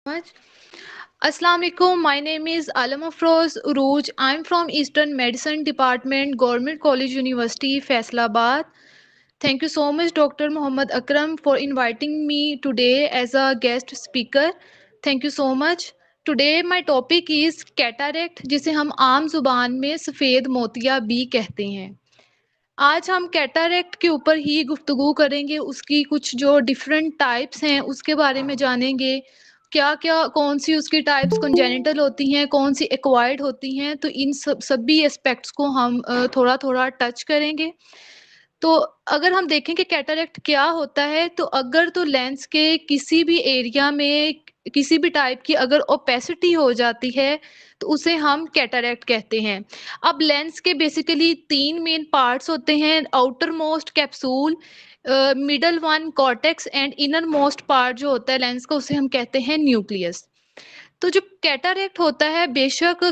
much. Assalamu alaikum. My name is Alam Afroz Uruj. I'm from Eastern Medicine Department, Government College University, Faisalabad. Thank you so much, Dr. Muhammad Akram, for inviting me today as a guest speaker. Thank you so much. Today my topic is cataract, जिसे हम आम जुबान में सफ़ेद मोतिया भी कहते हैं। आज हम कैटरैक्ट के ऊपर ही गुफ्तगू करेंगे, उसकी कुछ जो डिफरेंट टाइप्स हैं उसके बारे में जानेंगे। क्या-क्या कौन-सी उसकी टाइप्स कंजेनिटल होती हैं, कौन-सी एक्वायर्ड होती हैं, तो इन सभी एस्पेक्ट्स को हम थोड़ा-थोड़ा टच करेंगे। तो अगर हम देखें कि कैटरैक्ट क्या होता है, तो अगर तो लेंस के किसी भी एरिया में किसी भी टाइप की अगर ओपेसिटी हो जाती है, तो उसे हम कैटरैक्ट कहते हैं। अब लेंस के बेसिकली 3 मेन पार्ट्स होते हैं, outer most capsule, middle one cortex and inner most part जो होता है लेंस का उसे हम कहते हैं न्यूक्लियस। तो जो कैटरैक्ट होता है बेशक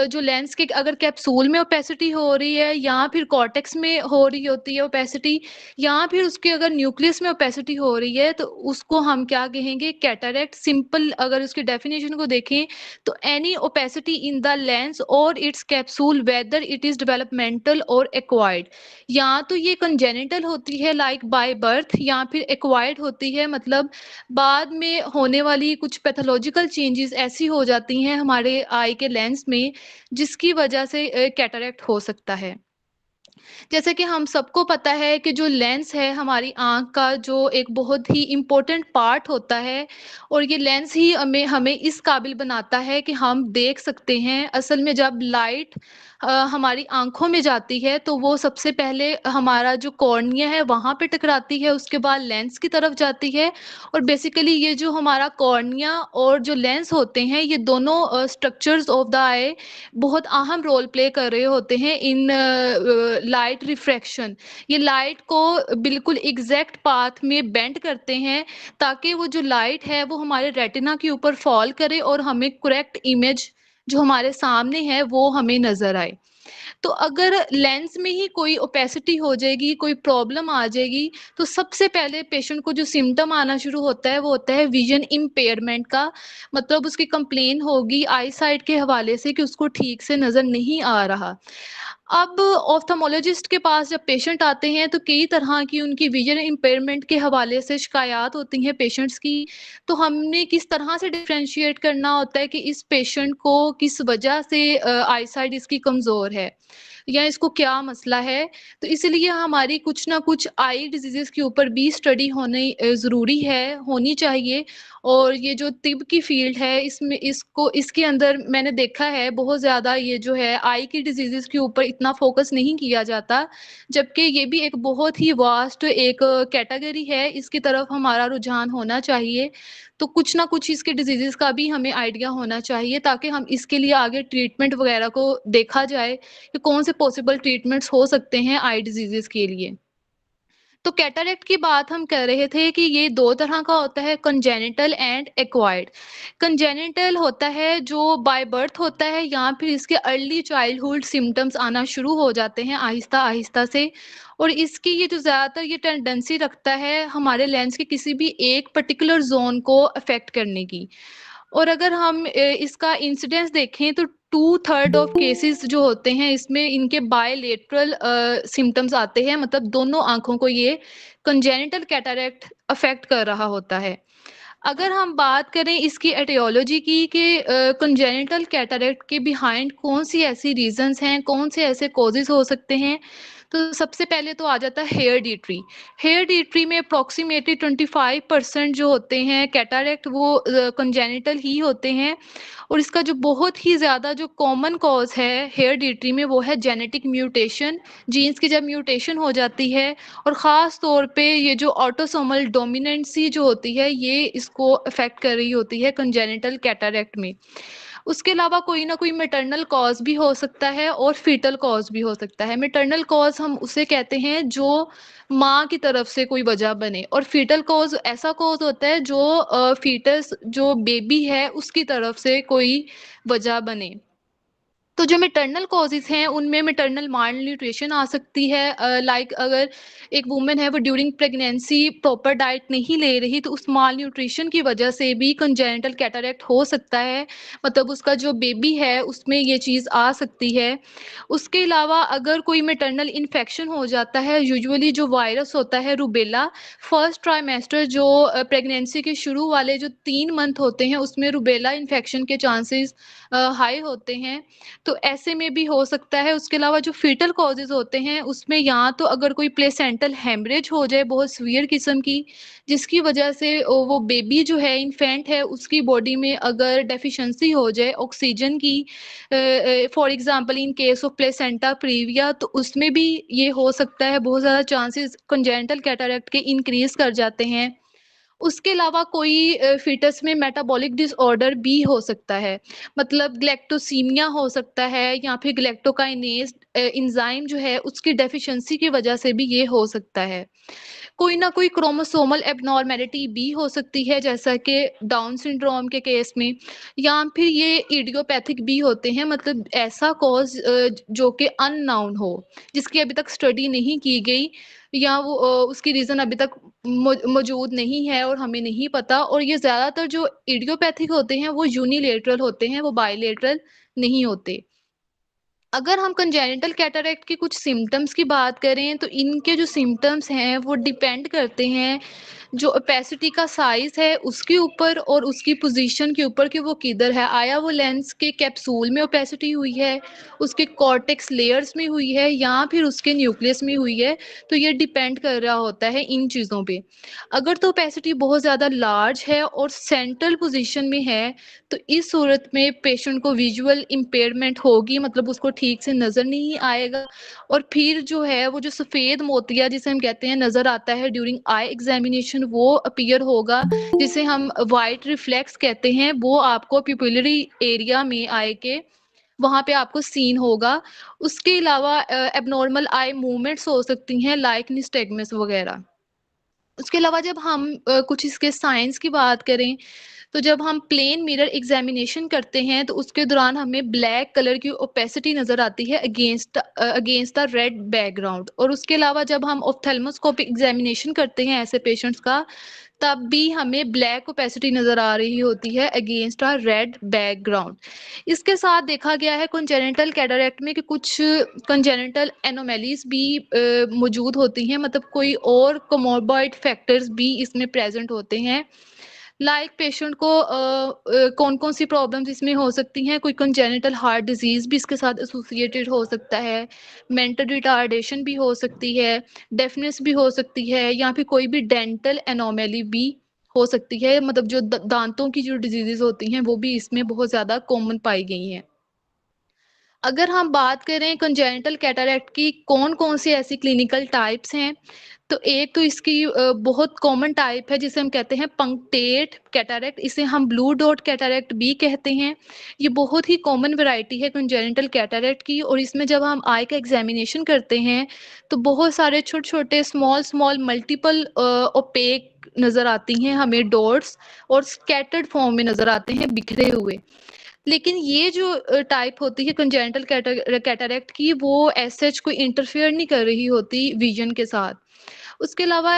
जो लेंस के अगर कैप्सूल में ओपेसिटी हो रही है या फिर कॉर्टेक्स में हो रही होती है ओपेसिटी या फिर उसके अगर न्यूक्लियस में ओपेसिटी हो रही है तो उसको हम क्या कहेंगे कैटरैक्ट। सिंपल अगर उसकी डेफिनेशन को देखें तो any opacity in the lens और its capsule whether it is developmental और एक्वायर्ड। या तो ये कंजेनिटल होती है लाइक बाय बर्थ या फिर एक्वायर्ड होती है मतलब बाद में होने वाली कुछ पैथोलॉजिकल चेंजेस ऐसी हो जाती हैं हमारे आई के लेंस में जिसकी वजह से कैटरैक्ट हो सकता है। जैसे कि हम सबको पता है कि जो लेंस है हमारी आँख का जो एक बहुत ही इम्पोर्टेंट पार्ट होता है और ये लेंस ही हमें हमें इस काबिल बनाता है कि हम देख सकते हैं। असल में जब लाइट हमारी आँखों में जाती है तो वो सबसे पहले हमारा जो कॉर्निया है वहाँ पे टकराती है, उसके बाद लेंस की तरफ जाती है और बेसिकली ये जो हमारा कॉर्निया और जो लेंस होते हैं ये दोनों स्ट्रक्चर्स ऑफ द आई बहुत अहम रोल प्ले कर रहे होते हैं इन लाइट रिफ्रैक्शन। ये लाइट को बिल्कुल एग्जैक्ट पाथ में बेंड करते हैं ताकि वो जो लाइट है वो हमारे रेटिना के ऊपर फॉल करे और हमें करेक्ट इमेज जो हमारे सामने है वो हमें नजर आए। तो अगर लेंस में ही कोई ओपेसिटी हो जाएगी, कोई प्रॉब्लम आ जाएगी, तो सबसे पहले पेशेंट को जो सिम्पटम आना शुरू होता है, वो होता है विज़न इम्पेयरमेंट का। मतलब उसकी कंप्लेन होगी आई साइट के हवाले से कि उसको ठीक से नज़र नहीं आ रहा। अब ऑप्थेमोलॉजिस्ट के पास जब पेशेंट आते हैं, तो कई तरह की उनकी विज़न इम्पेयरमेंट के हवाले से शिकायत होती हैं पेशेंट्स की। तो हमने किस तरह से डिफरेंशिएट करना होता है कि इस पेशेंट को किस वजह से आई साइट इसकी कमज़ोर है या इसको क्या मसला है। तो इसलिए हमारी कुछ ना कुछ आई डिजीज़ेज़ के ऊपर भी स्टडी होनी ज़रूरी है, होनी चाहिए। और ये जो तिब की फ़ील्ड है इसमें इसको इसके अंदर मैंने देखा है बहुत ज़्यादा ये जो है आई की डिजीज़ेज़ के ऊपर इतना फ़ोकस नहीं किया जाता, जबकि ये भी एक बहुत ही वास्ट एक कैटेगरी है, इसकी तरफ हमारा रुझान होना चाहिए। तो कुछ ना कुछ इसके डिजीज़ेज़ का भी हमें आइडिया होना चाहिए ताकि हम इसके लिए आगे ट्रीटमेंट वगैरह को देखा जाए कि कौन से पॉसिबल ट्रीटमेंट्स हो सकते हैं आई डिजीज़ेज़ के लिए। तो कैटरैक्ट की बात हम कर रहे थे कि ये 2 तरह का होता है कंजेनिटल एंड एक्वायर्ड। कंजेनिटल होता है जो बाय बर्थ होता है या फिर इसके अर्ली चाइल्डहुड सिम्पटम्स आना शुरू हो जाते हैं आहिस्ता-आहिस्ता से और इसकी ये जो ज़्यादातर ये टेंडेंसी रखता है हमारे लेंस के किसी भी एक पर्टिकुलर ज़ोन को अफ़ेक्ट करने की। और अगर हम इसका इंसिडेंस देखें तो 2/3 ऑफ केसेस जो होते हैं इसमें इनके बायलेटरल सिम्पटम्स आते हैं मतलब दोनों आँखों को ये कंजेनिटल कैटरैक्ट अफ़ेक्ट कर रहा होता है। अगर हम बात करें इसकी एटियोलॉजी की कि कंजेनिटल कैटरैक्ट के बिहाइंड कौन-सी ऐसी रीज़न्स हैं, कौन से ऐसे कॉज़ेज़ हो सकते हैं, तो सबसे पहले तो आ जाता है हेरेडिटरी। हेरेडिटरी में अप्रॉक्सिमेटली 25% जो होते हैं कैटरैक्ट वो कंजेनिटल ही होते हैं और इसका जो बहुत ही ज़्यादा जो कॉमन कॉज़ है हेरेडिटरी में वो है जेनेटिक म्यूटेशन। जीन्स की जब म्यूटेशन हो जाती है और ख़ास तौर पे ये जो ऑटोसोमल डोमिनेंसी जो होती है ये इसको अफ़ेक्ट कर रही होती है कंजेनिटल कैटरैक्ट में। उसके अलावा कोई ना कोई मैटरनल कॉज़ भी हो सकता है और फ़ीटल कॉज़ भी हो सकता है। मैटरनल कॉज़ हम उसे कहते हैं जो माँ की तरफ से कोई वजह बने और फ़ीटल कॉज़ ऐसा कॉज़ होता है जो फ़ीटस जो बेबी है उसकी तरफ से कोई वजह बने। तो जो मैटरनल कॉजेज़ हैं, उनमें मैटरनल माल न्यूट्रिशन आ सकती है। लाइक अगर एक वुमन है, वो ड्यूरिंग प्रेगनेंसी प्रॉपर डाइट नहीं ले रही, तो उस माल न्यूट्रिशन की वजह से भी कंजेनिटल कैटरैक्ट हो सकता है। मतलब उसका जो बेबी है, उसमें ये चीज़ आ सकती है। उसके अलावा अगर कोई मैटरनल इन्फेक्शन हो जाता है, यूजुअली जो वायरस होता है रूबेला, फर्स्ट ट्राइमेस्टर जो प्रेगनेंसी के शुरू वाले जो 3 मंथ होते हैं, उसमें रूबेला इन्फेक्शन के चांसेस हाई होते हैं। तो ऐसे में भी हो सकता है। उसके अलावा जो फीटल कॉजेज़ होते हैं, उसमें या तो अगर कोई प्लेसेंटल हेमरेज हो जाए बहुत सीवियर किस्म की, जिसकी वजह से वो बेबी जो है, इन्फेंट है, उसकी बॉडी में अगर डेफिशिएंसी हो जाए ऑक्सीजन की, for example in case of placenta previa, तो उसमें भी ये हो सकता है। बहुत ज़्यादा चांसेस कंजेनिटल कैटरैक्ट के इंक्रीज़ कर जाते हैं। उसके अलावा कोई फ़ीटस में मेटाबॉलिक डिसऑर्डर भी हो सकता है। मतलब गैलेक्टोसीमिया हो सकता है, या फिर गैलेक्टोकाइनेज़ एंजाइम जो है, उसकी डेफ़िशिएंसी की वजह से भी ये हो सकता है। कोई ना कोई क्रोमोसोमल एब्नॉर्मैलिटी भी हो सकती है, जैसा कि डाउन सिंड्रोम के केस में, या फिर ये इडियोपैथिक भी होते हैं। मतलब ऐसा कॉज़ जो कि अननोन हो, जिसकी अभी तक स्टडी नहीं की गई, या वो उसकी रीज़न अभी तक मौजूद नहीं है और हमें नहीं पता। और ये ज़्यादातर जो इडियोपैथिक होते हैं, वो यूनिलेटरल होते हैं, वो बाइलेटरल नहीं होते। अगर हम कंजेनिटल कैटरैक्ट के कुछ सिम्पटम्स की बात करें, तो इनके जो सिम्पटम्स हैं, वो डिपेंड करते हैं जो ओपेसिटी का साइज़ है उसके ऊपर, और उसकी पोज़ीशन के ऊपर कि वो किधर है। आया वो लेंस के कैप्सूल में ओपेसिटी हुई है, उसके कॉर्टेक्स लेयर्स में हुई है, या फिर उसके न्यूक्लियस में हुई है, तो ये डिपेंड कर रहा होता है इन चीज़ों पे। अगर तो ओपेसिटी बहुत ज़्यादा लार्ज है और सेंट्रल पोज़ीशन में है, तो इस सूरत में पेशेंट को विजुअल इम्पेयरमेंट होगी, मतलब उसको ठीक से नज़र नहीं आएगा। और फिर जो है, वो जो सफ़ेद मोतिया जिसे हम कहते हैं नज़र आता है ड्यूरिंग आई एग्ज़ामिनेशन, वो अपीयर होगा, जिसे हम व्हाइट रिफ्लेक्स कहते हैं। वो आपको प्यूपिलरी एरिया में आई के वहाँ पे आपको सीन होगा। उसके अलावा एब्नॉर्मल आई मूवमेंट्स हो सकती हैं, लाइक निस्टैग्मस वगैरह। उसके अलावा जब हम कुछ इसके साइंस की बात करें, तो जब हम प्लेन मिरर एग्जामिनेशन करते हैं, तो उसके दौरान हमें ब्लैक कलर की ओपेसिटी नज़र आती है अगेंस्ट द रेड बैकग्राउंड। और उसके अलावा जब हम ऑप्थेल्मोस्कोपिक एग्जामिनेशन करते हैं ऐसे पेशेंट्स का, तब भी हमें ब्लैक ओपेसिटी नज़र आ रही होती है अगेंस्ट अ रेड बैकग्राउंड। इसके साथ देखा गया है कंजेनिटल कैटरैक्ट में कि कुछ कंजेनिटल एनोमैलीज़ भी मौजूद होती हैं, मतलब कोई और कोमोrbid फैक्टर्स भी इसमें प्रेज़ेंट होते हैं। लाइक पेशेंट को कौन-कौन सी प्रॉब्लम्स इसमें हो सकती हैं, कोई कंजेनिटल हार्ट डिज़ीज़ भी इसके साथ एसोसिएटेड हो सकता है, मेंटल रिटार्डेशन भी हो सकती है, डेफनेस भी हो सकती है, या फिर कोई भी डेंटल एनोमली भी हो सकती है। मतलब जो दाँतों की जो डिज़ीज़ेज़ होती हैं, वो भी इसमें बहुत ज़्यादा कॉमन पाई गई हैं। अगर हम बात करें कंजेनिटल कैटरैक्ट की कौन-कौन सी ऐसी क्लिनिकल टाइप्स हैं, तो एक तो इसकी बहुत कॉमन टाइप है जिसे हम कहते हैं पंक्टेट कैटरैक्ट, इसे हम ब्लू डॉट कैटरैक्ट भी कहते हैं। ये बहुत ही कॉमन वैरायटी है कंजेनिटल कैटरैक्ट की, और इसमें जब हम आई का एग्जामिनेशन करते हैं, तो बहुत सारे छोटे-छोटे स्मॉल-स्मॉल मल्टीपल ओपेक नज़र आती हैं हमें डॉट्स, और स्कैटर्ड फॉर्म में नज़र आते हैं बिखरे हुए। लेकिन ये जो टाइप होती है कंजेनिटल कैटरैक्ट की, वो एज़ सच कोई इंटरफेयर नहीं कर रही होती विज़न के साथ। उसके अलावा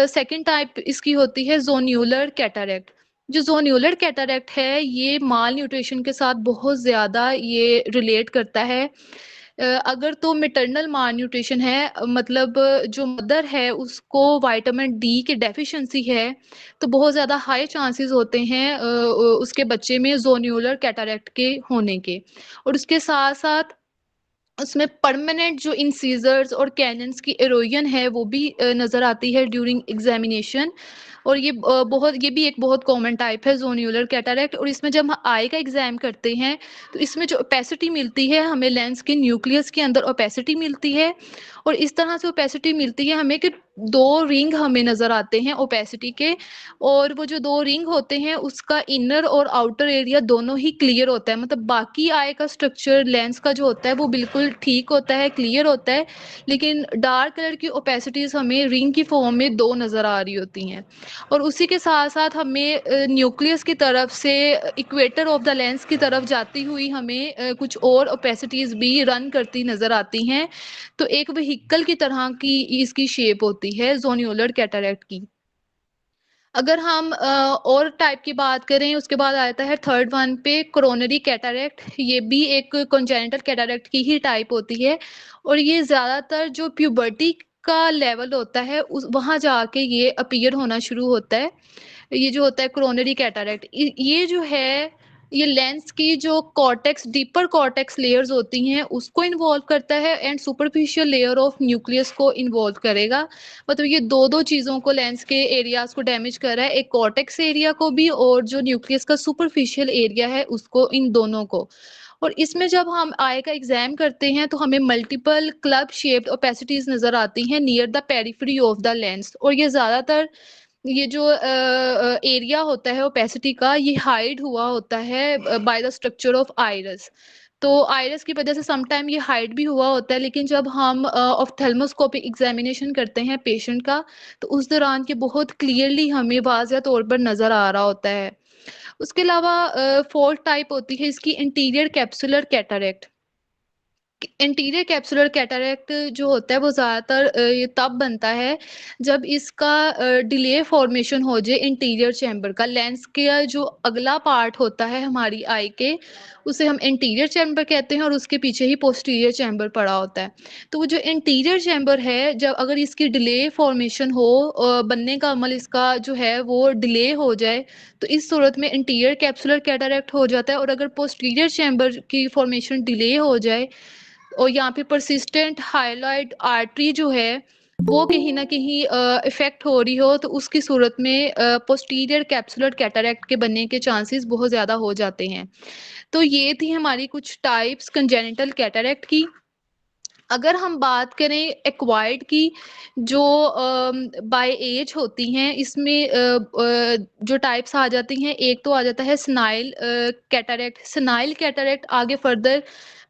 सेकंड टाइप इसकी होती है ज़ोन्युलर कैटरैक्ट। जो ज़ोन्युलर कैटरैक्ट है, ये माल न्यूट्रिशन के साथ बहुत ज़्यादा ये रिलेट करता है। अगर तो मैटरनल माल न्यूट्रिशन है, मतलब जो मदर है उसको विटामिन डी की डेफ़िशिएंसी है, तो बहुत ज़्यादा हाई चांसेस होते हैं उसके बच्चे में ज़ोन्युलर कैटरैक्ट के होने के। और उसके साथ-साथ उसमें परमानेंट जो इंसिजर्स और कैनन्स की इरोजन है, वो भी नज़र आती है ड्यूरिंग एग्जामिनेशन। और ये भी एक बहुत कॉमन टाइप है ज़ोन्युलर कैटरैक्ट। और इसमें जब हम आई का एग्ज़ाम करते हैं, तो इसमें जो ओपेसिटी मिलती है, हमें लेंस के न्यूक्लियस के अंदर ओपेसिटी मिलती है। और इस तरह से ओपेसिटी मिलती है हमें कि 2 रिंग हमें नज़र आते हैं ओपेसिटी के, और वो जो 2 रिंग होते हैं उसका इनर और आउटर एरिया दोनों ही क्लियर होता है। मतलब बाकी आई का स्ट्रक्चर लेंस का जो होता है वो बिल्कुल ठीक होता है, क्लियर होता है, लेकिन डार्क कलर की ओपेसिटीज़ हमें रिंग की फॉर्म में 2 नज़र आ रही होती हैं। और उसी के साथ-साथ हमें न्यूक्लियस की तरफ से इक्वेटर ऑफ द लेंस की तरफ जाती हुई हमें कुछ और ओपेसिटीज़ भी रन करती नज़र आती हैं। तो एक व्हीकल की तरह की इसकी शेप होती है ज़ोनियोलर कैटरैक्ट की। अगर हम और टाइप की बात करें, उसके बाद आता है थर्ड वन पे कोरोनरी कैटरैक्ट। ये भी एक कंजेनिटल कैटरैक्ट की ही टाइप होती है, और ये ज़्यादातर जो प्यूबर्टी का लेवल होता है उस वहाँ जाके ये अपीयर होना शुरू होता है। ये जो होता है कोरोनरी कैटरैक्ट, ये जो है ये लेंस की जो कॉर्टेक्स डीपर कॉर्टेक्स लेयर्स होती हैं उसको इन्वॉल्व करता है, and superficial layer of nucleus को इन्वॉल्व करेगा। मतलब ये दो चीज़ों को लेंस के एरियाज को डैमेज कर रहा है, एक कॉर्टेक्स एरिया को भी और जो न्यूक्लियस का सुपरफिशियल एरिया है उसको, इन दोनों को। और इसमें जब हम आई का एग्जाम करते हैं तो हमें मल्टीपल क्लब शेप्ड ओपेसिटीज नजर आती हैं near the periphery of the lens, और ये ज्यादातर ये जो एरिया होता है ओपेसिटी का ये हाइड हुआ होता है by the structure of iris. तो आइरस की वजह से सम टाइम ये हाइड भी हुआ होता है, लेकिन जब हम ऑप्थेल्मोस्कोपिक एग्जामिनेशन करते हैं पेशेंट का तो उस दौरान ये बहुत क्लियरली हमें वाज़िया तौर पर नज़र आ रहा होता है। उसके अलावा फोर्थ टाइप होती है इसकी interior capsular cataract. Interior capsular cataract जो होता है वो ज़्यादातर ये तब बनता है जब इसका डिले फॉर्मेशन हो जाए इंटीरियर चैम्बर का। लेंस का जो अगला पार्ट होता है हमारी आई के, उसे हम इंटीरियर चैम्बर कहते हैं, और उसके पीछे ही पोस्टीरियर चैम्बर पड़ा होता है। तो वो जो इंटीरियर चैम्बर है, जब अगर इसकी डिले फॉर्मेशन हो, बनने का अमल इसका जो है वो डिले हो जाए, तो इस सूरत में इंटीरियर कैप्सुलर कैटरैक्ट हो जाता है। और अगर पोस्टीरियर चैम्बर की फॉर्मेशन डिले हो जाए और यहाँ पे परसिस्टेंट हाइलाइट आर्टरी जो है वो कहीं न कहीं इफ़ेक्ट हो रही हो, तो उसकी सूरत में पोस्टीरियर कैप्सुलर कैटरैक्ट के बनने के चांसेस बहुत ज़्यादा हो जाते हैं। तो ये थी हमारी कुछ टाइप्स कंजेनिटल कैटरैक्ट की। अगर हम बात करें एक्वायर्ड की, जो बाय एज होती हैं, इसमें जो टाइप्स आ जाती हैं, एक तो आ जाता है सेनाइल कैटरैक्ट। सेनाइल कैटरैक्ट आगे फर्दर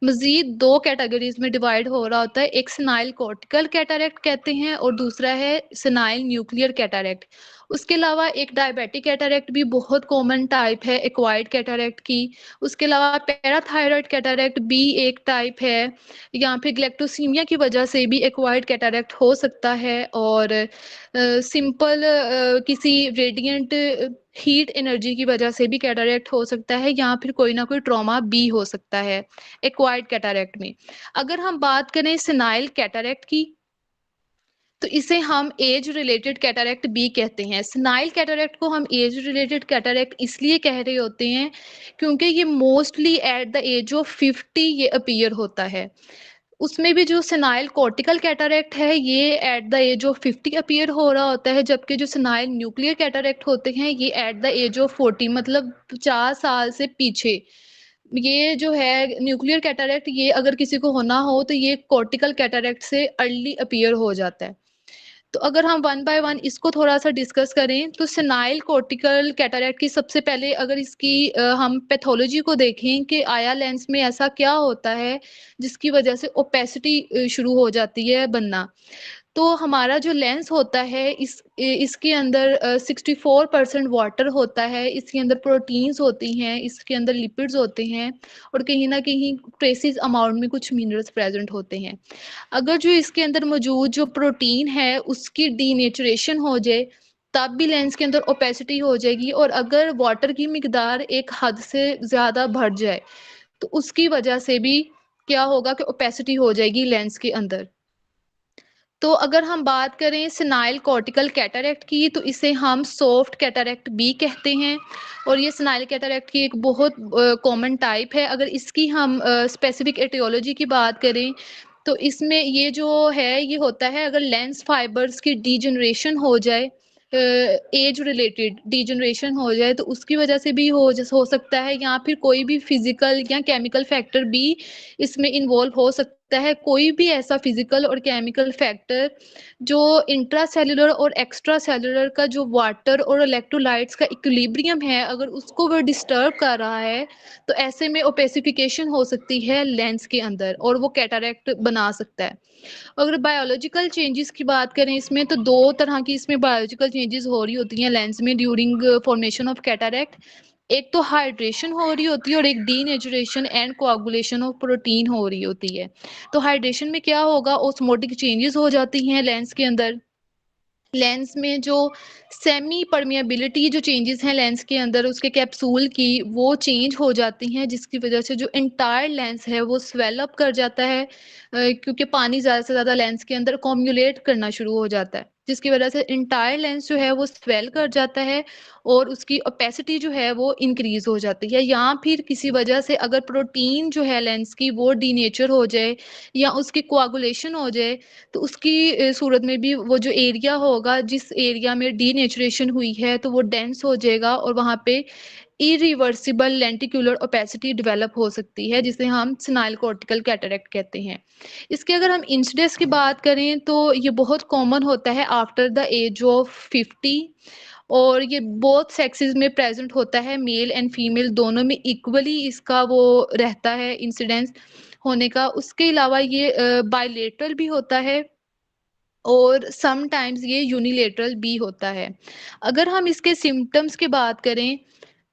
मज़ीद 2 कैटेगरीज़ में डिवाइड हो रहा होता है। एक सेनाइल कॉर्टिकल कैटरैक्ट कहते हैं और दूसरा है सेनाइल न्यूक्लियर कैटरैक्ट। उसके अलावा एक डायबिटिक कैटरैक्ट भी बहुत कॉमन टाइप है एक्वायर्ड कैटरैक्ट की। उसके अलावा पैराथायरॉइड कैटरैक्ट भी एक टाइप है। यहाँ पे ग्लैक्टोसीमिया की वजह से भी एक्वायर्ड कैटरैक्ट हो सकता है, और सिंपल किसी रेडिएंट हीट एनर्जी की वजह से भी कैटरैक्ट हो सकता है, या फिर कोई ना कोई ट्रॉमा भी हो सकता है एक्वायर्ड कैटरैक्ट में। अगर हम बात करें सेनाइल कैटरैक्ट की, तो इसे हम एज रिलेटेड कैटरैक्ट भी कहते हैं। सेनाइल कैटरैक्ट को हम एज रिलेटेड कैटरैक्ट इसलिए कह रहे होते हैं क्योंकि ये mostly at the age of 50 ये अपीयर होता है। उसमें भी जो सेनाइल कॉर्टिकल कैटरैक्ट है ये at the age of 50 appear हो रहा होता है, जबकि जो सेनाइल न्यूक्लियर कैटरैक्ट होते हैं ये एट द एज ऑफ 40, मतलब 50 साल से पीछे। ये जो है न्यूक्लियर कैटरैक्ट, ये अगर किसी को होना हो तो ये कॉर्टिकल कैटरैक्ट से अर्ली अपीयर हो जाता है। तो अगर हम वन बाय वन इसको थोड़ा-सा डिस्कस करें, तो सेनाइल कॉर्टिकल कैटरैक्ट की सबसे पहले अगर इसकी हम पैथोलॉजी को देखें कि आया लेंस में ऐसा क्या होता है, जिसकी वजह से ओपेसिटी शुरू हो जाती है बनना। तो हमारा जो लेंस होता है इसके अंदर 64% वाटर होता है, इसके अंदर प्रोटीन्स होती हैं, इसके अंदर लिपिड्स होते हैं, और कहीं न कहीं ट्रेसिस अमाउंट में कुछ मिनरल्स प्रेज़ेंट होते हैं। अगर जो इसके अंदर मौजूद जो प्रोटीन है उसकी डीनेचुरेशन हो जाए, तब भी लेंस के अंदर ओपेसिटी हो जाएगी, और अगर वाटर की मिकदार एक हद से ज़्यादा बढ़ जाए, तो उसकी वजह से भी क्या होगा कि ओपेसिटी हो जाएगी लेंस के अंदर। तो अगर हम बात करें सेनाइल कॉर्टिकल कैटरैक्ट की, तो इसे हम सॉफ्ट कैटरैक्ट भी कहते हैं, और ये सेनाइल कैटरैक्ट की एक बहुत कॉमन टाइप है। अगर इसकी हम स्पेसिफिक एटियोलॉजी की बात करें, तो इसमें ये जो है ये होता है अगर लेंस फाइबर्स की डीजनरेशन हो जाए, एज रिलेटेड डीजनरेशन हो जाए, तो उसकी वजह से भी हो सकता है, या फिर कोई भी फिजिकल या केमिकल फैक्टर भी इसमें इन्वॉल्व हो सकता सकता है कोई भी ऐसा फिजिकल और केमिकल फैक्टर जो इंट्रासेल्युलर और एक्स्ट्रा सेल्युलर का जो वाटर और इलेक्ट्रोलाइट्स का इक्विलिब्रियम है, अगर उसको वो डिस्टर्ब कर रहा है, तो ऐसे में ओपेसिफिकेशन हो सकती है लेंस के अंदर और वो कैटरैक्ट बना सकता है। अगर बायोलॉजिकल चेंजेस की बात करें इसमें, तो 2 तरह की इसमें बायोलॉजिकल चेंजेस हो रही होती हैं लेंस में ड्यूरिंग फॉर्मेशन ऑफ कैटरैक्ट। एक तो हाइड्रेशन हो रही होती है और एक denaturation and coagulation of protein हो रही होती है। तो हाइड्रेशन में क्या होगा, ऑस्मोटिक चेंजेस हो जाती हैं लेंस के अंदर। लेंस में जो सेमी परमिएबिलिटी जो चेंजेस हैं लेंस के अंदर उसके कैप्सूल की, वो चेंज हो जाती हैं, जिसकी वजह से जो एंटायर लेंस है वो स्वेल अप कर जाता है, क्योंकि पानी ज़्यादा से ज़्यादा लेंस के अंदर अकोम्युलेट करना शुरू हो जाता है, जिसकी वजह से एंटायर लेंस जो है वो स्वेल कर जाता है और उसकी ओपेसिटी जो है वो इंक्रीज हो जाती है। या फिर किसी वजह से अगर प्रोटीन जो है लेंस की वो डीनेचर हो जाए या उसकी कोआगुलेशन हो जाए, तो उसकी सूरत में भी वो जो एरिया होगा, जिस एरिया में डीनेचुरेशन हुई है, तो वो डेंस हो जाएगा और वहाँ पे इरिवर्सिबल लेंटिक्युलर ओपेसिटी डेवलप हो सकती है, जिसे हम सेनाइल कॉर्टिकल कैटरैक्ट कहते हैं। इसके अगर हम इंसिडेंस की बात करें, तो ये बहुत कॉमन होता है आफ्टर द एज ऑफ 50 और ये बोथ सेक्सेस में प्रेज़ेंट होता है, मेल एंड फीमेल दोनों में इक्वली इसका वो रहता है इंसिडेंस होने का। उसके अलावा ये बायलेटरल भी होता है और समटाइम्स ये यूनिलेटरल भी होता है। अगर हम इसके सिम्पटम्स की बात करें,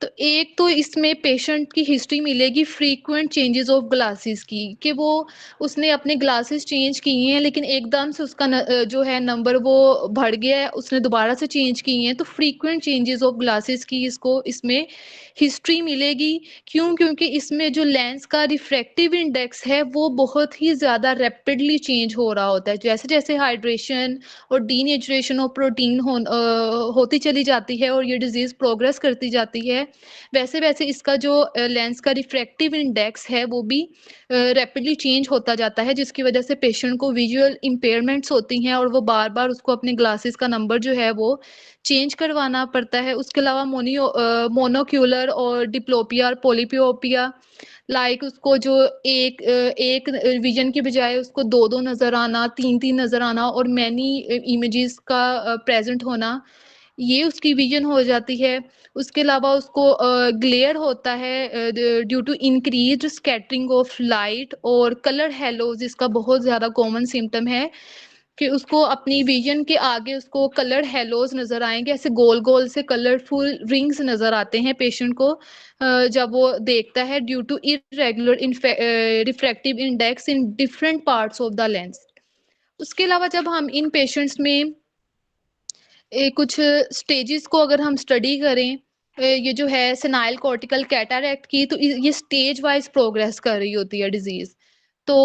तो एक तो इसमें पेशेंट की हिस्ट्री मिलेगी फ्रीक्वेंट चेंजेस ऑफ ग्लासेस की, कि वो उसने अपने ग्लासेस चेंज किए हैं लेकिन एकदम से उसका जो है नंबर वो बढ़ गया है, उसने दोबारा से चेंज किए हैं, तो फ्रीक्वेंट चेंजेस ऑफ ग्लासेस की इसको इसमें हिस्ट्री मिलेगी। क्यों? क्योंकि इसमें जो लेंस का रिफ्रैक्टिव इंडेक्स है वो बहुत ही ज़्यादा रैपिडली चेंज हो रहा होता है। जैसे-जैसे हाइड्रेशन और डीनेचुरेशन ऑफ प्रोटीन होती चली जाती है और ये डिज़ीज़ प्रोग्रेस करती जाती है, वैसे-वैसे इसका जो लेंस का रिफ्रैक्टिव इंडेक्स है वो भी रैपिडली चेंज होता जाता है, जिसकी वजह से पेशेंट को विजुअल इम्पेयरमेंट्स होती हैं और वो बार-बार उसको अपने ग्लासेस का नंबर जो है वो चेंज करवाना पड़ता है। उसके अलावा मोनोक्यूलर और डिप्लोपिया और पॉलीप्योपिया, लाइक उसको जो एक विज़न के बजाय उसको 2-2 नज़र आना, 3-3 नज़र आना और मैनी इमेजेस का प्रेज़ेंट होना, ये उसकी विज़न हो जाती है। उसके अलावा उसको ग्लेयर होता है due to increased scattering of light और कलर हैलोज़ इसका बहुत ज़्यादा कॉमन सिम्पटम है, कि उसको अपनी विज़न के आगे उसको कलर्ड हैलोज़ नज़र आएँगे, ऐसे गोल-गोल से कलरफुल रिंग्स नज़र आते हैं पेशेंट को जब वो देखता है due to irregular refractive index in different parts of the lens. उसके अलावा जब हम इन पेशेंट्स में कुछ स्टेजेस को अगर हम स्टडी करें, ये जो है सेनाइल कॉर्टिकल कैटरैक्ट की, तो ये स्टेज वाइज प्रोग्रेस कर रही होती है डिजीज। तो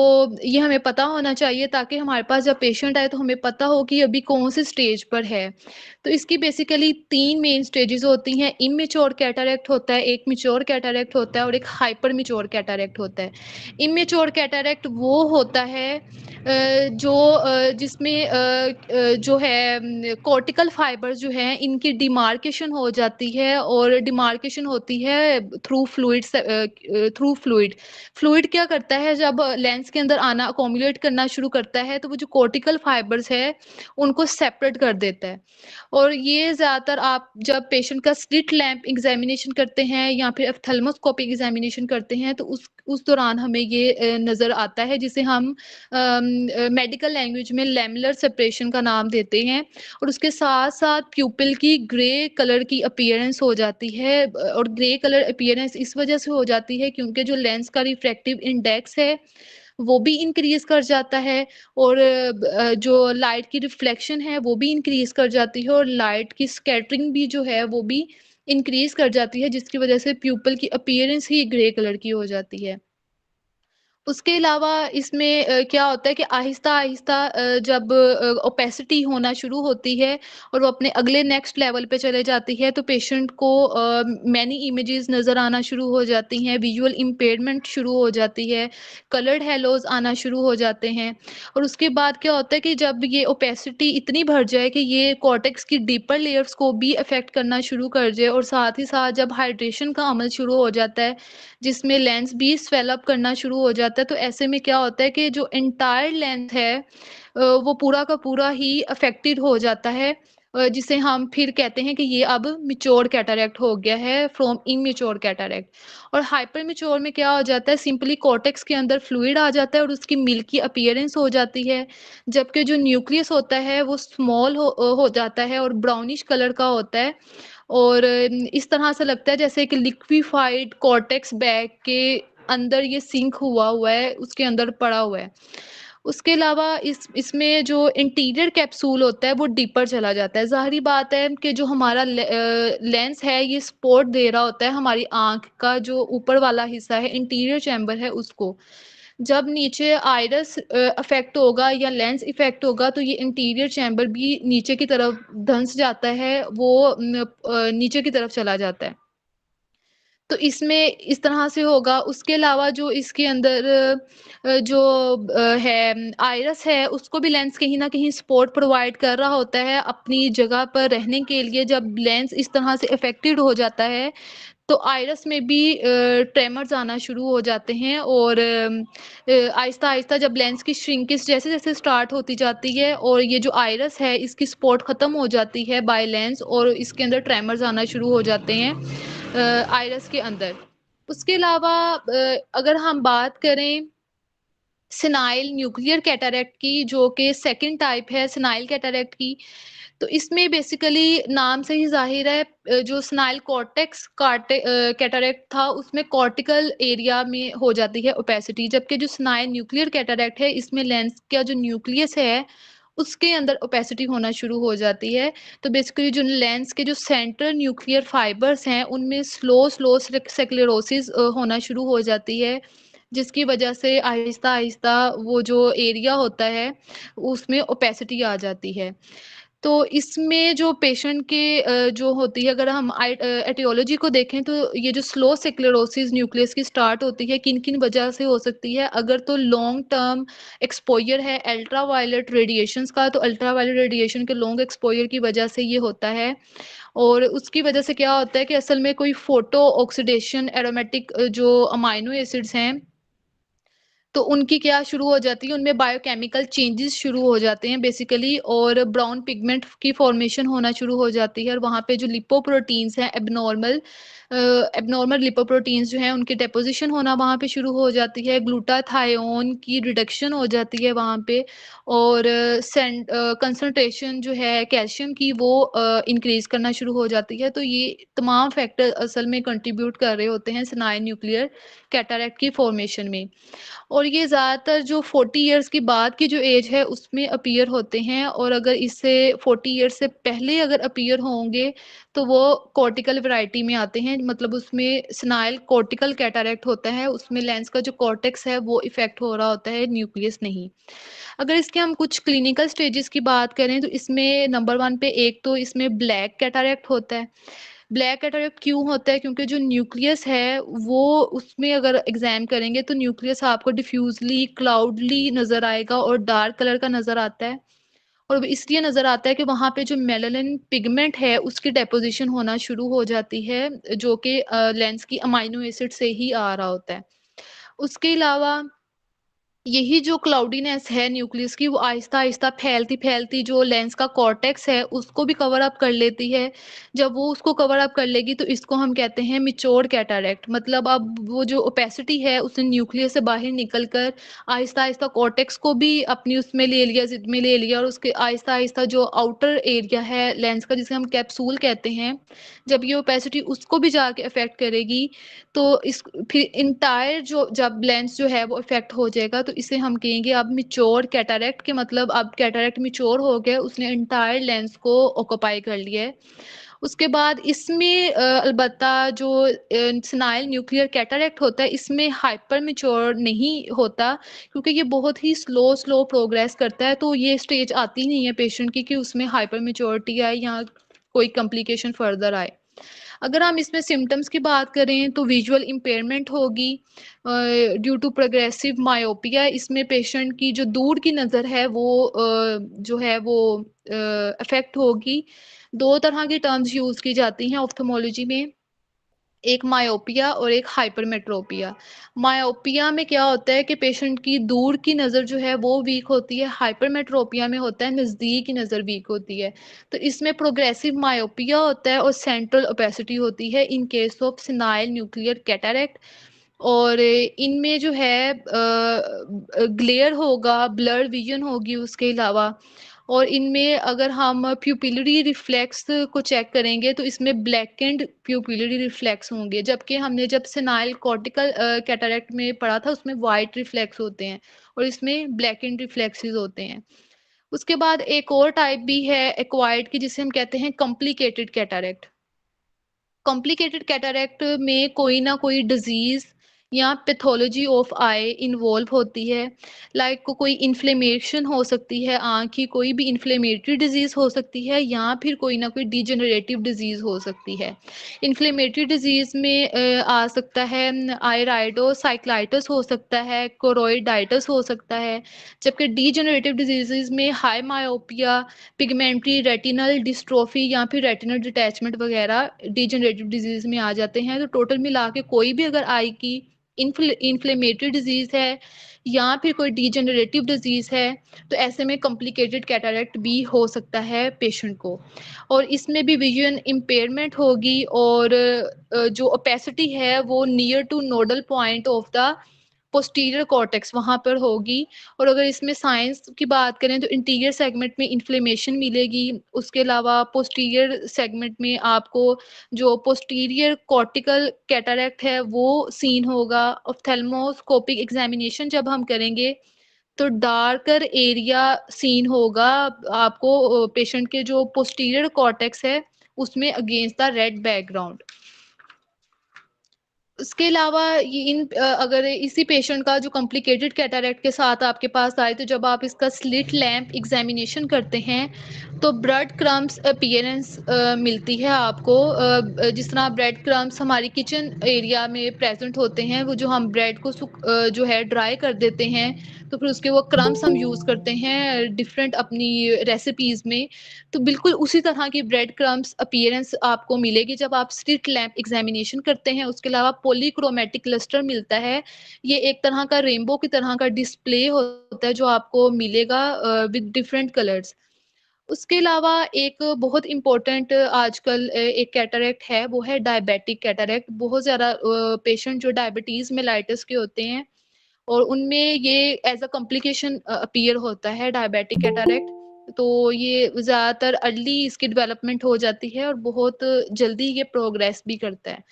ये हमें पता होना चाहिए ताकि हमारे पास जब पेशेंट आए तो हमें पता हो कि अभी कौन से स्टेज पर है। तो इसकी बेसिकली 3 मेन स्टेजेस होती हैं। इमेच्योर कैटरैक्ट होता है, एक मैच्योर कैटरैक्ट होता है और एक हाइपर मैच्योर कैटरैक्ट होता है। इमेच्योर कैटरैक्ट वो होता है जिसमें जो है कॉर्टिकल फाइबर्स जो हैं इनकी डिमार्केशन हो जाती है और डिमार्केशन होती है थ्रू फ्लूइड। फ्लूइड क्या करता है, जब लेंस के अंदर आना अकोमुलेट करना शुरू करता है, तो वो जो कॉर्टिकल फाइबर्स है उनको सेपरेट कर देता है। और ये ज़्यादातर आप जब पेशेंट का स्लिट लैंप एग्जामिनेशन करते हैं या फिर ऑप्थेल्मोस्कोपी एग्जामिनेशन करते हैं, तो उस दौरान हमें ये नज़र आता है, जिसे हम मेडिकल लैंग्वेज में लैमेलर सेपरेशन का नाम देते हैं। और उसके साथ-साथ प्यूपिल की ग्रे कलर की अपीयरेंस हो जाती है, और ग्रे कलर अपीयरेंस इस वजह से हो जाती है क्योंकि जो लेंस का रिफ्रैक्टिव इंडेक्स है, वो भी इंक्रीज़ कर जाता है और जो लाइट की रिफ्लेक्शन है, वो भी इंक्रीज़ कर जाती है और लाइट की स्कैटरिंग भी जो है, वो भी इंक्रीज़ कर जाती है, जिसकी वजह से प्यूपिल की अपीयरेंस ही ग्रे कलर की हो जाती है। उसके अलावा इसमें क्या होता है कि आहिस्ता-आहिस्ता जब ओपेसिटी होना शुरू होती है और वो अपने अगले नेक्स्ट लेवल पे चले जाती है, तो पेशेंट को मैनी इमेजेस नज़र आना शुरू हो जाती हैं, विजुअल इम्पेयरमेंट शुरू हो जाती है, कलर्ड हैलोज़ आना शुरू हो जाते हैं। और उसके बाद क्या होता है कि जब ये ओपेसिटी इतनी बढ़ जाए कि ये कॉर्टेक्स की डीपर लेयर्स को भी अफ़ेक्ट करना शुरू कर जाए और साथ ही साथ जब हाइड्रेशन का अमल शुरू हो जाता है, जिसमें लेंस भी स्वेल अप करना शुरू हो जाता जाता है, तो ऐसे में क्या होता है कि जो एंटायर लेंथ है वो पूरा का पूरा ही अफेक्टेड हो जाता है, जिसे हम फिर कहते हैं कि ये अब मैच्योर कैटरैक्ट हो गया है फ्रॉम इमैच्योर कैटरैक्ट। और हाइपर मैच्योर में क्या हो जाता है, सिंपली कॉर्टेक्स के अंदर फ्लूइड आ जाता है और उसकी मिल्की अपीयरेंस हो जाती है, जबकि जो न्यूक्लियस होता है वो स्मॉल हो जाता है और ब्राउनिश कलर का होता है। और इस तरह से लगता है जैसे कि लिक्विफाइड कॉर्टेक्स बैग के अंदर ये सिंक हुआ हुआ है, उसके अंदर पड़ा हुआ है। उसके अलावा इसमें जो इंटीरियर कैप्सूल होता है वो डीपर चला जाता है। ज़ाहिर बात है कि जो हमारा लेंस है ये सपोर्ट दे रहा होता है हमारी आँख का जो ऊपर वाला हिस्सा है, इंटीरियर चैम्बर है उसको। जब नीचे आइरिस अफ़ेक्ट होगा या लेंस इफ़ेक्ट होगा तो ये इंटीरियर चैम्बर भी नीचे की तरफ धँस जाता है, वो नीचे की तरफ चला जाता है। तो इसमें इस तरह से होगा। उसके अलावा जो इसके अंदर जो है आइरिस है उसको भी लेंस कहीं न कहीं सपोर्ट प्रोवाइड कर रहा होता है अपनी जगह पर रहने के लिए। जब लेंस इस तरह से अफ़ेक्टेड हो जाता है तो आइरिस में भी ट्रेमर्स आना शुरू हो जाते हैं और आहिस्ता-आहिस्ता जब लेंस की श्रिंकेज जैसे-जैसे स्टार्ट होती जाती है और ये जो आइरिस है इसकी सपोर्ट ख़त्म हो जाती है बाय लेंस और इसके अंदर ट्रेमर्स आना शुरू हो जाते हैं आइरिस के अंदर। उसके अलावा अगर हम बात करें सेनाइल न्यूक्लियर कैटरैक्ट की, जो कि सेकंड टाइप है सेनाइल कैटरैक्ट की, तो इसमें बेसिकली नाम से ही ज़ाहिर है जो सेनाइल कॉर्टेक्स कैटरैक्ट था उसमें कॉर्टिकल एरिया में हो जाती है ओपेसिटी, जबकि जो सेनाइल न्यूक्लियर कैटरैक्ट है इसमें लेंस का जो न्यूक्लियस है उसके अंदर ओपेसिटी होना शुरू हो जाती है। तो बेसिकली जो लेंस के जो सेंट्रल न्यूक्लियर फाइबर्स हैं उनमें स्लो स्क्लेरोसिस होना शुरू हो जाती है, जिसकी वजह से आहिस्ता-आहिस्ता वो जो एरिया होता है, उसमें ओपेसिटी आ जाती है। तो इसमें जो पेशेंट के जो होती है अगर हम एटियोलॉजी को देखें तो ये जो स्लो स्क्लेरोसिस न्यूक्लियस की स्टार्ट होती है, किन-किन वजह से हो सकती है? अगर तो लॉन्ग टर्म एक्सपोज़र है अल्ट्रा वायलेट रेडिएशंस का, तो अल्ट्रा वायलेट रेडिएशन के लॉन्ग एक्सपोज़र की वजह से ये होता है। और उसकी वजह से क्या होता है कि असल में कोई फोटो ऑक्सीडेशन एरोमेटिक जो अमाइनो एसिड्स हैं तो उनकी क्या शुरू हो जाती है, उनमें बायोकेमिकल चेंजेस शुरू हो जाते हैं बेसिकली और ब्राउन पिगमेंट की फॉर्मेशन होना शुरू हो जाती है और वहाँ पे जो लिपोप्रोटीन्स हैं एब्नॉर्मल लिपोप्रोटीन्स जो हैं उनकी डेपोज़िशन होना वहाँ पे शुरू हो जाती है, ग्लूटाथायोन की रिडक्शन हो जाती है वहाँ पे और कंसंट्रेशन जो है कैल्शियम की वो इंक्रीज़ करना शुरू हो जाती है। तो ये तमाम फैक्टर असल में कंट्रीब्यूट कर रहे होते हैं सेनाइल न्यूक्लियर कैटरैक्ट की फॉर्मेशन में। और ये ज़्यादातर जो 40 इयर्स की बाद की जो एज है उसमें अपीयर होते हैं और अगर इससे 40 इयर्स से पहले अगर अपीयर होंगे तो वो कॉर्टिकल वैरायटी में आते हैं, मतलब उसमें सेनाइल कॉर्टिकल कैटरैक्ट होता है, उसमें लेंस का जो कॉर्टेक्स है वो इफ़ेक्ट हो रहा होता है, न्यूक्लियस नहीं। अगर इसके हम कुछ क्लिनिकल स्टेजेस की बात करें तो इसमें नंबर 1 पे एक तो इसमें ब्लैक कैटरैक्ट होता है। ब्लैक कैटरैक्ट क्यों होता है? क्योंकि जो न्यूक्लियस है वो उसमें अगर एग्ज़ाम करेंगे तो न्यूक्लियस आपको डिफ्यूज़ली, क्लाउडली नज़र आएगा और डार्क कलर का नज़र आता है। और वो इसलिए नज़र आता है कि वहाँ पे जो मेलानिन पिगमेंट है उसकी डेपोज़िशन होना शुरू हो जाती है, जो कि लेंस की अमाइनो एसिड से ही आ रहा होता है। उसके अलावा यही जो क्लाउडीनेस है न्यूक्लियस की वो आहिस्ता-आहिस्ता फैलती-फैलती जो लेंस का कॉर्टेक्स है उसको भी कवर अप कर लेती है। जब वो उसको कवर अप कर लेगी तो इसको हम कहते हैं मैच्योर कैटरैक्ट, मतलब अब वो जो ओपेसिटी है उसने न्यूक्लियस से बाहर निकल कर आहिस्ता-आहिस्ता कॉर्टेक्स को भी अपनी उसमें ले लिया, ज़िद में ले लिया और उसके आहिस्ता-आहिस्ता जो आउटर एरिया है लेंस का जिसे हम कैप्सूल कहते हैं, जब ये ओपेसिटी उसको भी जाके अफ़ेक्ट करेगी तो इस फिर एंटायर जो जब लेंस जो है वो इफ़ेक्ट हो जाएगा तो इसे हम कहेंगे अब मैच्योर कैटरैक्ट के, मतलब अब कैटरैक्ट मैच्योर हो गया, उसने एंटायर लेंस को ऑक्यूपाई कर लिया है। उसके बाद इसमें अलबत्ता जो सेनाइल न्यूक्लियर कैटरैक्ट होता है इसमें हाइपर मैच्योर नहीं होता क्योंकि ये बहुत ही स्लो प्रोग्रेस करता है, तो ये स्टेज आती नहीं है पेशेंट की कि उसमें हाइपर मैच्योरिटी आए या कोई कॉम्प्लिकेशन फर्दर आए। अगर हम इसमें सिम्पटम्स की बात करें तो विजुअल इम्पेयरमेंट होगी ड्यू टू प्रोग्रेसिव मायोपिया, इसमें पेशेंट की जो दूर की नज़र है वो जो है वो अफेक्ट होगी। 2 तरह की टर्म्स यूज़ की जाती हैं ऑप्थेमोलॉजी में। एक मायोपिया और एक हाइपरमेट्रोपिया। मायोपिया में क्या होता है कि पेशेंट की दूर की नज़र जो है वो वीक होती है, हाइपरमेट्रोपिया में होता है नज़दीक की नज़र वीक होती है। तो इसमें प्रोग्रेसिव मायोपिया होता है और सेंट्रल ओपेसिटी होती है in case of senile nuclear cataract. और इनमें जो है ग्लेयर होगा, ब्लर्ड विज़न होगी उसके अलावा। और इनमें अगर हम प्यूपिलरी रिफ्लेक्स को चेक करेंगे तो इसमें ब्लैकेंड प्यूपिलरी रिफ्लेक्स होंगे, जबकि हमने जब सेनाइल कॉर्टिकल कैटरैक्ट में पढ़ा था उसमें वाइट रिफ्लेक्स होते हैं और इसमें ब्लैकेंड रिफ्लेक्सेस होते हैं। उसके बाद एक और टाइप भी है एक्वायर्ड की, जिसे हम कहते हैं कॉम्प्लिकेटेड कैटरैक्ट। कॉम्प्लिकेटेड कैटरैक्ट में कोई ना कोई डिजीज या पैथोलॉजी ऑफ आई इन्वॉल्व होती है। लाइक कोई इन्फ्लेमेशन हो सकती है, आँख की कोई भी इन्फ्लेमेटरी डिजीज हो सकती है या फिर कोई ना कोई डिजेनरेटिव डिजीज हो सकती है। इन्फ्लेमेटरी डिजीज में आ सकता है आयराइडोसाइक्लाइटिस हो सकता है, कोरोइडाइटिस हो सकता है। जबकि डिजेनरेटिव डिजीजेज में हाई मायोपिया, पिगमेंटरी रेटिनल डिस्ट्रोफी या फिर रेटिनल डिटैचमेंट वगैरह डिजेनरेटिव डिजीज में आ जाते हैं। तो टोटल मिला के कोई भी अगर आई की इन्फ्लेमेटरी डिजीज है या फिर कोई डिजेनरेटिव डिजीज है तो ऐसे में कॉम्प्लिकेटेड कैटरैक्ट भी हो सकता है पेशेंट को। और इसमें भी विजन इम्पेयरमेंट होगी और जो ओपेसिटी है वो near two nodal point of the posterior cortex वहाँ पर होगी। और अगर इसमें साइंस की बात करें तो इंटीरियर सेगमेंट में इन्फ्लेमेशन मिलेगी। उसके अलावा पोस्टीरियर सेगमेंट में आपको जो पोस्टीरियर कॉर्टिकल कैटरैक्ट है वो सीन होगा। ऑप्थेल्मोस्कोपिक एग्जामिनेशन जब हम करेंगे तो डार्कर एरिया सीन होगा आपको पेशेंट के जो पोस्टीरियर कॉर्टेक्स है उसमें अगेंस्ट द रेड बैकग्राउंड। उसके अलावा अगर इसी पेशेंट का जो कॉम्प्लिकेटेड कैटरैक्ट के साथ आपके पास आए तो जब आप इसका स्लिट लैम्प एग्जामिनेशन करते हैं तो ब्रेड क्रम्स अपीयरेंस मिलती है आपको। जिस तरह ब्रेड क्रम्स हमारी किचन एरिया में प्रेजेंट होते हैं, वो जो हम ब्रेड को जो है ड्राई कर देते हैं तो फिर उसके वो क्रम्स हम यूज़ करते हैं डिफरेंट अपनी रेसिपीज़ में। तो बिल्कुल उसी तरह की ब्रेड क्रम्स अपीयरेंस आपको मिलेगी जब आप स्लिट लैम्प एग्जामिनेशन करते हैं। उसके अलावा पॉलीक्रोमेटिक क्लस्टर मिलता है। ये एक तरह का रेनबो की तरह का डिस्प्ले होता है जो आपको मिलेगा विद डिफरेंट कलर्स। उसके अलावा एक बहुत इम्पोर्टेंट आजकल एक कैटरैक्ट है, वो है डायबिटिक कैटरैक्ट। बहुत ज़्यादा पेशेंट जो डायबिटीज़ मेलाइटिस के होते हैं और उनमें ये एज़ अ कॉम्प्लिकेशन अपीयर होता है डायबिटिक कैटरैक्ट। तो ये ज़्यादातर अर्ली इसकी डेवलपमेंट हो जाती है और बहुत जल्दी ये प्रोग्रेस भी करता है।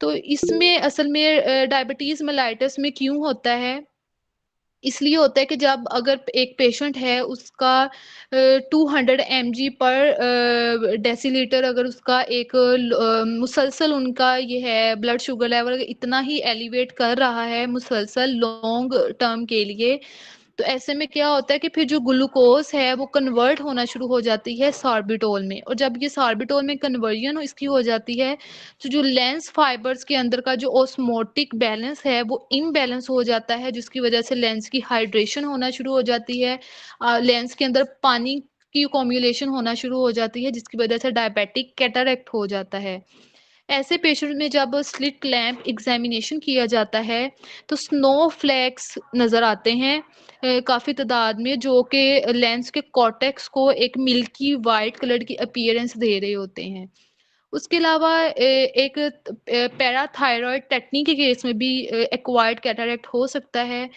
तो इसमें असल में डायबिटीज़ मेलाइटिस में क्यों होता है? इसलिए होता है कि जब अगर एक पेशेंट है उसका 200 एमजी पर डेसीलीटर अगर उसका एक मुसलसल उनका ये है ब्लड शुगर लेवल इतना ही एलिवेट कर रहा है मुसलसल लॉन्ग टर्म के लिए, तो ऐसे में क्या होता है कि फिर जो ग्लूकोज है वो कन्वर्ट होना शुरू हो जाती है सॉर्बिटोल में। और जब ये सॉर्बिटोल में कन्वर्जन इसकी हो जाती है तो जो लेंस फाइबर्स के अंदर का जो ऑस्मोटिक बैलेंस है वो इम्बैलेंस हो जाता है, जिसकी वजह से लेंस की हाइड्रेशन होना शुरू हो जाती है। लेंस के अंदर पानी की कॉम्युलेशन होना शुरू हो जाती है जिसकी वजह से डायबिटिक कैटरैक्ट हो जाता है। ऐसे पेशेंट में जब स्लिट लैम्प एग्जामिनेशन किया जाता है तो स्नोफ्लेक्स नज़र आते हैं काफ़ी तादाद में, जो कि लेंस के कॉर्टेक्स को एक मिल्की वाइट कलर की अपीयरेंस दे रहे होते हैं। उसके अलावा एक पैराथायरॉयड टेटनी के केस में भी एक्वायर्ड कैटरैक्ट हो सकता है।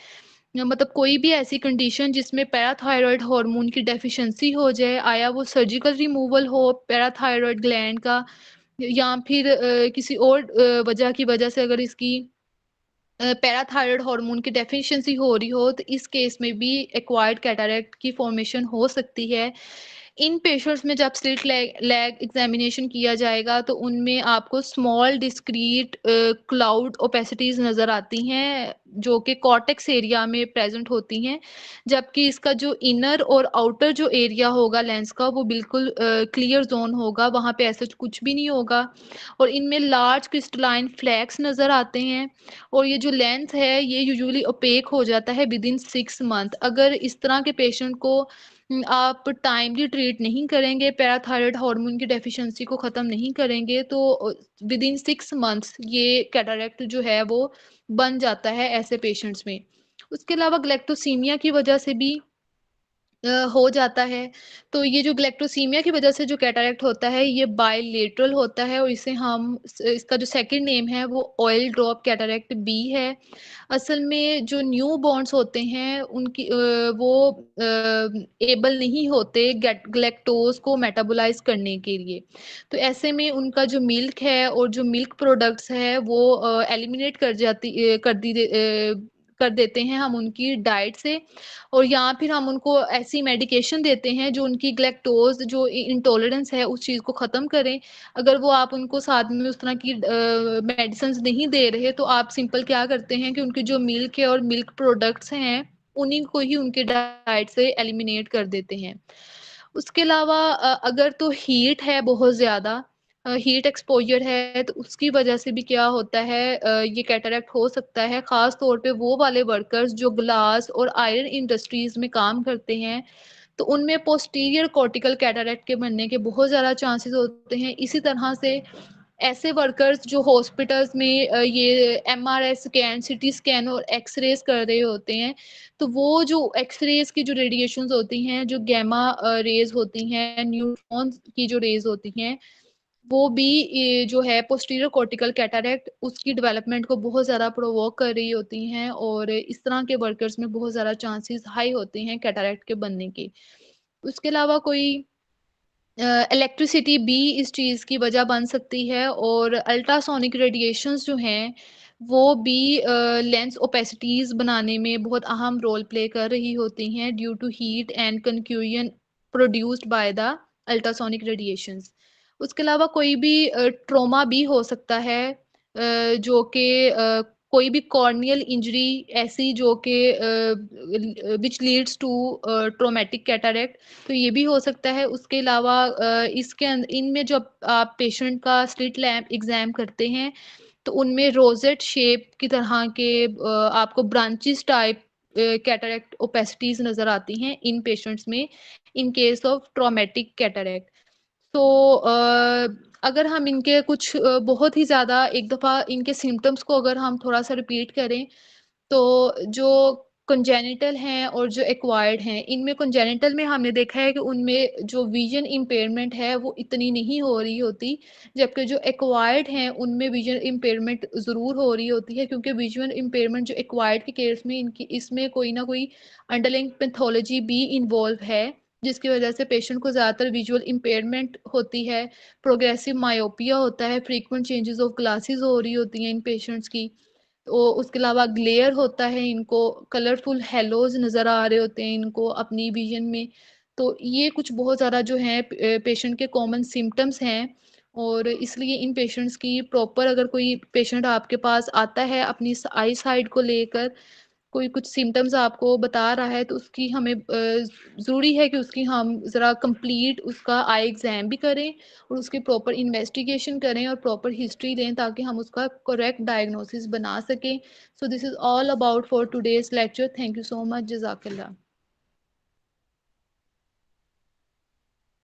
मतलब कोई भी ऐसी कंडीशन जिसमें पैराथायरॉयड हार्मोन की डेफिशिएंसी हो जाए, आया वो सर्जिकल रिमूवल हो पैराथायरॉयड ग्लैंड का या फिर किसी और वजह की वजह से अगर इसकी पैराथायरॉयड हार्मोन की डेफिशिएंसी हो रही हो तो इस केस में भी एक्वायर्ड कैटरैक्ट की फॉर्मेशन हो सकती है। इन पेशेंट्स में जब स्लिट लैग एग्जामिनेशन किया जाएगा तो उनमें आपको स्मॉल डिस्क्रीट क्लाउड ओपेसिटीज नज़र आती हैं जो कि कॉर्टेक्स एरिया में प्रेजेंट होती हैं, जबकि इसका जो इनर और आउटर जो एरिया होगा लेंस का वो बिल्कुल क्लियर जोन होगा, वहाँ पे ऐसा कुछ भी नहीं होगा। और इनमें लार्ज क्रिस्टलाइन फ्लैक्स नज़र आते हैं और ये जो लेंस है ये यूजुअली ओपेक हो जाता है विद इन 6 मंथ। अगर इस तरह के पेशेंट को आप टाइमली ट्रीट नहीं करेंगे, पैराथायरॉयड हार्मोन की डेफिशिएंसी को ख़त्म नहीं करेंगे, तो विद इन 6 मंथ्स ये कैटरैक्ट जो है वो बन जाता है ऐसे पेशेंट्स में। उसके अलावा गैलेक्टोसीमिया की वजह से भी हो जाता है। तो ये जो ग्लैक्टोसीमिया की वजह से जो कैटरैक्ट होता है, ये बाइलेटरल होता है और इसे हम इसका जो सेकंड नेम है वो ऑयल ड्रॉप कैटरैक्ट बी है। असल में जो न्यू बॉर्न्स होते हैं उनकी वो एबल नहीं होते ग्लैक्टोज को मेटाबोलाइज करने के लिए। तो ऐसे में उनका जो मिल्क है और जो मिल्क प्रोडक्ट्स है वो एलिमिनेट कर देते हैं हम उनकी डाइट से, और या फिर हम उनको ऐसी मेडिकेशन देते हैं जो उनकी ग्लैक्टोज जो इंटॉलरेंस है उस चीज़ को ख़त्म करें। अगर वो आप उनको साथ में उस तरह की मेडिसिन नहीं दे रहे, तो आप सिंपल क्या करते हैं कि उनकी जो मिल्क है और मिल्क प्रोडक्ट्स हैं उन्हीं को ही उनके डाइट से एलिमिनेट कर देते हैं। उसके अलावा अगर तो हीट है बहुत ज़्यादा, हीट एक्सपोज़र है, तो उसकी वजह से भी क्या होता है, ये कैटरैक्ट हो सकता है। ख़ास तौर पे वो वाले वर्कर्स जो ग्लास और आयरन इंडस्ट्रीज़ में काम करते हैं, तो उनमें पोस्टीरियर कॉर्टिकल कैटरैक्ट के बनने के बहुत ज़्यादा चांसेस होते हैं। इसी तरह से ऐसे वर्कर्स जो हॉस्पिटल्स में ये एमआरआई स्कैन, सीटी स्कैन और एक्स-रेज़ कर रहे होते हैं, तो वो जो एक्स-रेज़ की जो रेडिएशंस होती हैं, जो गामा रेज़ होती हैं, न्यूट्रॉन्स की जो रेज़ होती हैं, वो भी ये जो है पोस्टीरियर कॉर्टिकल कैटरैक्ट उसकी डेवलपमेंट को बहुत ज़्यादा प्रोवोक कर रही होती हैं, और इस तरह के वर्कर्स में बहुत ज़्यादा चांसेस हाई होते हैं कैटरैक्ट के बनने के। उसके अलावा कोई इलेक्ट्रिसिटी भी इस चीज़ की वजह बन सकती है, और अल्ट्रासोनिक रेडिएशंस जो हैं वो भी लेंस ओपेसिटीज़ बनाने में बहुत अहम रोल प्ले कर रही होती हैं due to heat and concussion produced by the ultrasonic radiations. उसके अलावा कोई भी ट्रॉमा भी हो सकता है, जो कि कोई भी कॉर्नियल इंजरी ऐसी जो कि which leads to traumatic cataract, तो ये भी हो सकता है। उसके अलावा इनमें जब आप पेशेंट का स्लिट लैम्प एग्ज़ाम करते हैं, तो उनमें रोज़ेट शेप की तरह के आपको ब्रांचेस टाइप कैटरैक्ट ओपेसिटीज़ नज़र आती हैं इन पेशेंट्स में, in case of traumatic cataract. तो अगर हम इनके कुछ बहुत ही ज़्यादा एक दफ़ा इनके सिम्पटम्स को अगर हम थोड़ा-सा रिपीट करें, तो जो कंजेनिटल हैं और जो एक्वायर्ड हैं, इनमें कंजेनिटल में हमने देखा है कि उनमें जो विज़न इम्पेयरमेंट है वो इतनी नहीं हो रही होती, जबकि जो एक्वायर्ड हैं उनमें विज़न इम्पेयरमेंट ज़रूर हो रही होती है, क्योंकि विज़ुअल इम्पेयरमेंट जो एक्वायर्ड के केस में इनकी इसमें कोई ना कोई अंडरलाइंग पैथोलॉजी भी इन्वॉल्व है, जिसकी वजह से पेशेंट को ज़्यादातर विजुअल इम्पेयरमेंट होती है, प्रोग्रेसिव मायोपिया होता है, फ्रीक्वेंट चेंजेस ऑफ ग्लासेस हो रही होती हैं इन पेशेंट्स की। तो उसके अलावा ग्लेयर होता है इनको, कलरफुल हेलोज़ नज़र आ रहे होते हैं इनको अपनी विज़न में। तो ये कुछ बहुत ज़्यादा जो है पेशेंट के कॉमन सिम्पटम्स हैं, और इसलिए इन पेशेंट्स की प्रॉपर अगर कोई पेशेंट आपके पास आता है अपनी आई साइट को लेकर, कोई कुछ सिम्पटम्स आपको बता रहा है, तो उसकी हमें ज़रूरी है कि उसकी हम ज़रा कंप्लीट उसका आई एग्ज़ाम भी करें और उसकी प्रॉपर इन्वेस्टिगेशन करें और प्रॉपर हिस्ट्री लें, ताकि हम उसका करेक्ट डायग्नोसिस बना सकें। So this is all about for today's lecture. Thank you so much. जज़ाकल्लाह।